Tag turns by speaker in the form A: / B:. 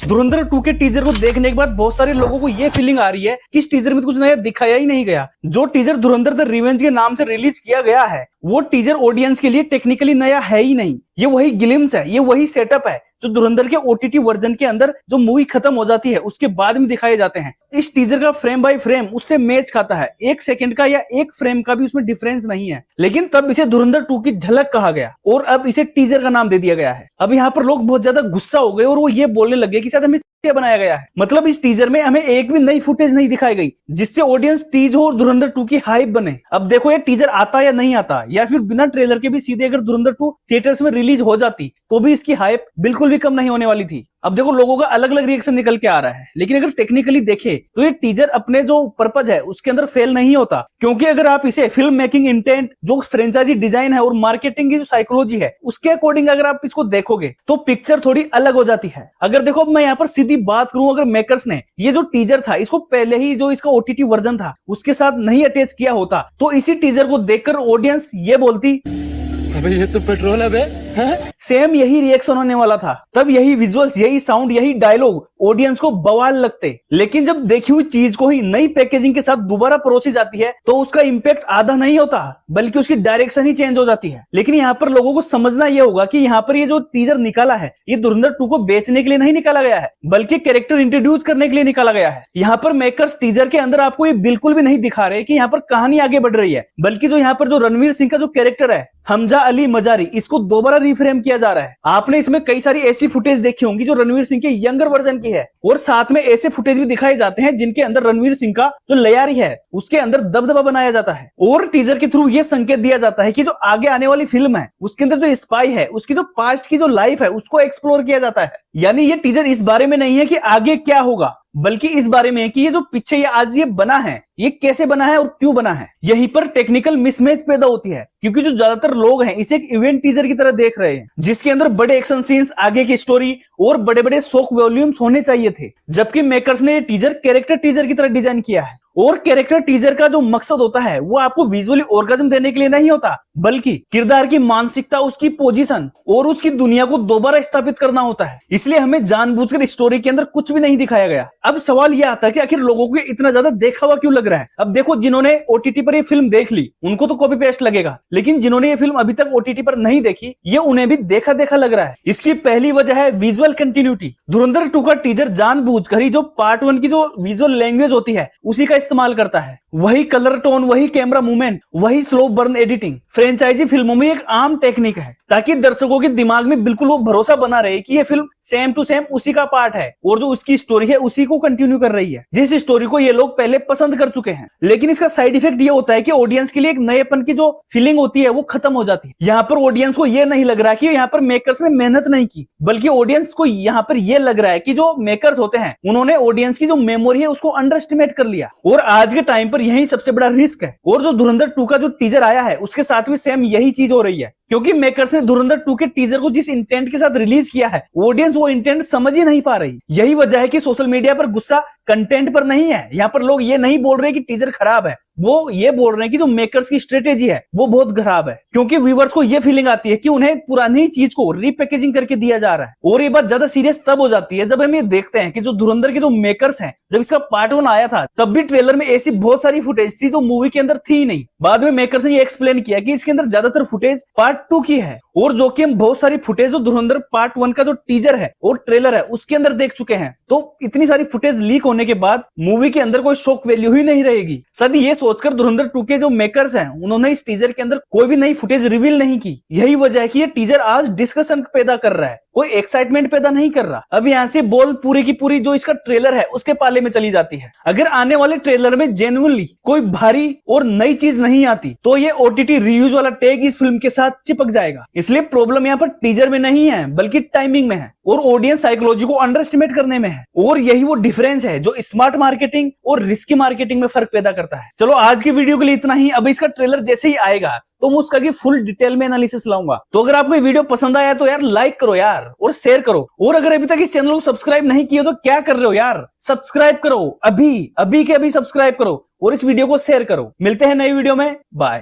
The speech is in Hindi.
A: धुरंधर 2 के टीजर को देखने के बाद बहुत सारे लोगों को ये फीलिंग आ रही है कि इस टीजर में तो कुछ नया दिखाया ही नहीं गया। जो टीजर धुरंधर द रिवेंज के नाम से रिलीज किया गया है वो टीजर ऑडियंस के लिए टेक्निकली नया है ही नहीं। ये वही ग्लिम्स है, ये वही सेटअप है जो धुरंधर के ओटीटी वर्जन के अंदर जो मूवी खत्म हो जाती है उसके बाद में दिखाए जाते हैं। इस टीजर का फ्रेम बाय फ्रेम उससे मैच खाता है, 1 सेकंड का या 1 फ्रेम का भी उसमें डिफरेंस नहीं है। लेकिन तब इसे धुरंधर 2 की झलक कहा गया और अब इसे टीजर का नाम दे दिया गया है। अब यहाँ पर लोग बहुत ज्यादा गुस्सा हो गए और वो ये बोलने लगे कि शायद हमें बनाया गया है, मतलब इस टीजर में हमें एक भी नई फुटेज नहीं दिखाई गई जिससे ऑडियंस टीज हो और धुरंधर 2 की हाइप बने। अब देखो ये टीजर आता या नहीं आता या फिर बिना ट्रेलर के भी सीधे अगर धुरंधर 2 थिएटर्स में रिलीज हो जाती तो भी इसकी हाइप बिल्कुल भी कम नहीं होने वाली थी। अब देखो लोगों का अलग अलग रिएक्शन निकल के आ रहा है, लेकिन अगर टेक्निकली देखे तो ये टीजर अपने जो पर्पज है उसके अंदर फेल नहीं होता, क्योंकि अगर आप इसे फिल्म मेकिंग इंटेंट, जो फ्रेंचाइजी डिजाइन है और मार्केटिंग की जो साइकोलॉजी है उसके अकॉर्डिंग अगर आप इसको देखोगे तो पिक्चर थोड़ी अलग हो जाती है। अगर देखो मैं यहाँ पर सीधी बात करूं, अगर मेकर्स ने ये जो टीजर था इसको पहले ही जो इसका ओटीटी वर्जन था उसके साथ नहीं अटैच किया होता तो इसी टीजर को देखकर ऑडियंस ये बोलती
B: अबे ये तो पेट्रोल है बे।
A: सेम यही रिएक्शन होने वाला था, तब यही विजुअल्स, यही साउंड, यही डायलॉग ऑडियंस को बवाल लगते। लेकिन जब देखी हुई चीज को ही नई पैकेजिंग के साथ दोबारा परोसी जाती है तो उसका इंपैक्ट आधा नहीं होता बल्कि उसकी डायरेक्शन ही चेंज हो जाती है। लेकिन यहाँ पर लोगों को समझना यह होगा कि यहाँ पर ये जो टीजर निकाला है ये धुरंधर 2 को बेचने के लिए नहीं निकाला गया है बल्कि कैरेक्टर इंट्रोड्यूस करने के लिए निकाला गया है। यहाँ पर मेकर्स टीजर के अंदर आपको ये बिल्कुल भी नहीं दिखा रहे कि यहाँ पर कहानी आगे बढ़ रही है, बल्कि जो यहाँ पर जो रणवीर सिंह का जो कैरेक्टर है हमजा अली मजारी, इसको दोबारा रिफ्रेम किया जा रहा है। आपने इसमें कई सारी ऐसी फुटेज देखी होंगी जो रणवीर सिंह के यंगर वर्जन की है और साथ में ऐसे फुटेज भी दिखाए जाते हैं जिनके अंदर रणवीर सिंह का जो लयारी है उसके अंदर दबदबा बनाया जाता है और टीजर के थ्रू ये संकेत दिया जाता है कि जो आगे आने वाली फिल्म है उसके अंदर जो स्पाई है उसकी जो पास्ट की जो लाइफ है उसको एक्सप्लोर किया जाता है। यानी ये टीजर इस बारे में नहीं है कि आगे क्या होगा बल्कि इस बारे में है कि ये जो पीछे ये आज ये बना है ये कैसे बना है और क्यों बना है। यहीं पर टेक्निकल मिसमैच पैदा होती है क्योंकि जो ज्यादातर लोग हैं इसे एक इवेंट टीजर की तरह देख रहे हैं जिसके अंदर बड़े एक्शन सीन्स, आगे की स्टोरी और बड़े बड़े शॉक वॉल्यूम्स होने चाहिए थे, जबकि मेकर्स ने ये टीजर कैरेक्टर टीजर की तरह डिजाइन किया है। और कैरेक्टर टीजर का जो मकसद होता है वो आपको विजुअली ऑर्गेज्म देने के लिए नहीं होता बल्कि किरदार की मानसिकता, उसकी पोजीशन और उसकी दुनिया को दोबारा स्थापित करना होता है। इसलिए हमें जानबूझकर स्टोरी के अंदर कुछ भी नहीं दिखाया गया। अब सवाल यह आता है कि आखिर लोगों को इतना ज्यादा देखा हुआ क्यों लग रहा है। अब देखो जिन्होंने ओटीटी पर ये फिल्म देख ली उनको तो कॉपी पेस्ट लगेगा, लेकिन जिन्होंने ये फिल्म अभी तक ओटीटी पर नहीं देखी ये उन्हें भी देखा देखा लग रहा है। इसकी पहली वजह है विजुअल कंटिन्यूटी। धुरंधर 2 का टीजर जानबूझकर ही जो पार्ट 1 की जो विजुअल लैंग्वेज होती है उसी का इस्तेमाल करता है। वही कलर टोन, वही कैमरा मूवमेंट, वही स्लो बर्न एडिटिंग फ्रेंचाइजी फिल्मों में एक आम टेक्निक है ताकि दर्शकों के दिमाग में बिल्कुल वो भरोसा बना रहे कि ये फिल्म सेम टू सेम उसी का पार्ट है और जो उसकी स्टोरी है उसी को कंटिन्यू कर रही है जिस स्टोरी को ये लोग पहले पसंद कर चुके हैं। लेकिन इसका साइड इफेक्ट ये होता है कि ऑडियंस के लिए एक नएपन की जो फीलिंग होती है वो खत्म हो जाती है। यहाँ पर ऑडियंस को ये नहीं लग रहा कि यहाँ पर मेकर्स ने मेहनत नहीं की, बल्कि ऑडियंस को यहाँ पर ये लग रहा है कि जो मेकर्स होते हैं उन्होंने ऑडियंस की जो मेमोरी है उसको अंडर एस्टिमेट कर लिया और आज के टाइम पर यही सबसे बड़ा रिस्क है। और जो धुरंधर 2 का जो टीजर आया है उसके साथ भी सेम यही चीज हो रही है, क्योंकि मेकर्स ने धुरंधर 2 के टीजर को जिस इंटेंट के साथ रिलीज किया है ऑडियंस वो इंटेंट समझ ही नहीं पा रही। यही वजह है कि सोशल मीडिया पर गुस्सा कंटेंट पर नहीं है। यहाँ पर लोग ये नहीं बोल रहे कि टीजर खराब है, वो ये बोल रहे हैं कि जो मेकर्स की स्ट्रेटेजी है वो बहुत खराब है, क्योंकि व्यूअर्स को ये फीलिंग आती है कि उन्हें पुरानी चीज को रीपैकेजिंग करके दिया जा रहा है। और ये बात ज्यादा सीरियस तब हो जाती है जब हम ये देखते हैं कि जो धुरंधर के जो मेकर्स हैं जब इसका पार्ट 1 आया था तब भी ट्रेलर में ऐसी बहुत सारी फुटेज थी जो मूवी के अंदर थी नहीं। बाद में मेकर्स ने ये एक्सप्लेन किया कि इसके अंदर ज्यादातर फुटेज पार्ट 2 की है और जो कि हम बहुत सारी फुटेज जो धुरंधर पार्ट 1 का जो टीजर है और ट्रेलर है उसके अंदर देख चुके हैं। तो इतनी सारी फुटेज लीक होने के बाद मूवी के अंदर कोई शॉक वैल्यू ही नहीं रहेगी। शायद ये सोचकर धुरंधर 2 के जो मेकर्स हैं उन्होंने इस टीजर के अंदर कोई भी नई फुटेज रिवील नहीं की। यही वजह है कि ये टीजर आज डिस्कशन पैदा कर रहा है, कोई एक्साइटमेंट पैदा नहीं कर रहा। अब यहाँ से बॉल पूरी की पूरी जो इसका ट्रेलर है उसके पाले में चली जाती है। अगर आने वाले ट्रेलर में जेन्युइनली कोई भारी और नई चीज नहीं आती तो ये ओटीटी रिव्यूज वाला टैग इस फिल्म के साथ चिपक जाएगा। इसलिए प्रॉब्लम यहाँ पर टीजर में नहीं है बल्कि टाइमिंग में है और ऑडियंस साइकोलॉजी को अंडर एस्टिमेट करने में है। और यही वो डिफरेंस है जो स्मार्ट मार्केटिंग और रिस्की मार्केटिंग में फर्क पैदा करता है। चलो आज की वीडियो के लिए इतना ही। अब इसका ट्रेलर जैसे ही आएगा तो मैं उसका की फुल डिटेल में एनालिसिस लाऊंगा। तो अगर आपको ये वीडियो पसंद आया तो यार लाइक करो यार और शेयर करो, और अगर अभी तक इस चैनल को सब्सक्राइब नहीं किया तो क्या कर रहे हो यार, सब्सक्राइब करो अभी के अभी सब्सक्राइब करो और इस वीडियो को शेयर करो। मिलते हैं नई वीडियो में, बाय।